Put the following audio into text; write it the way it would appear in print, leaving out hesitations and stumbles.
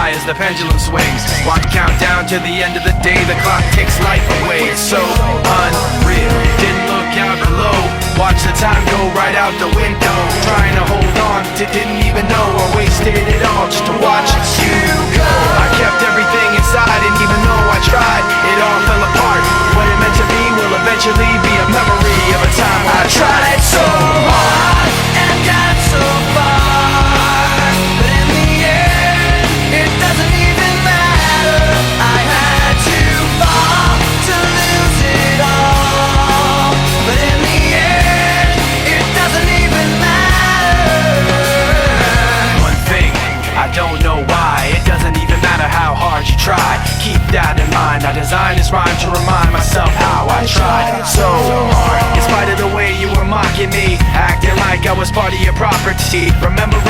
high as the pendulum swings. Watch count down to the end of the day, the clock takes life away. It's so unreal, didn't look out below. Watch the time go right out the window. Trying to hold on to didn't even know I wasted it all just to watch you go. I kept everything inside and even though I tried, it all fell apart. What it meant to be will eventually be a memory of a time I tried so hard and got so far, but in the end, it doesn't even matter. I had to fall to lose it all, but in the end, it doesn't even matter. One thing, I don't know why, it doesn't even matter how hard you try. Keep that in mind, I designed this rhyme to remind myself how I tried so hard. In spite of the way you were mocking me, acting like I was part of your property, remembering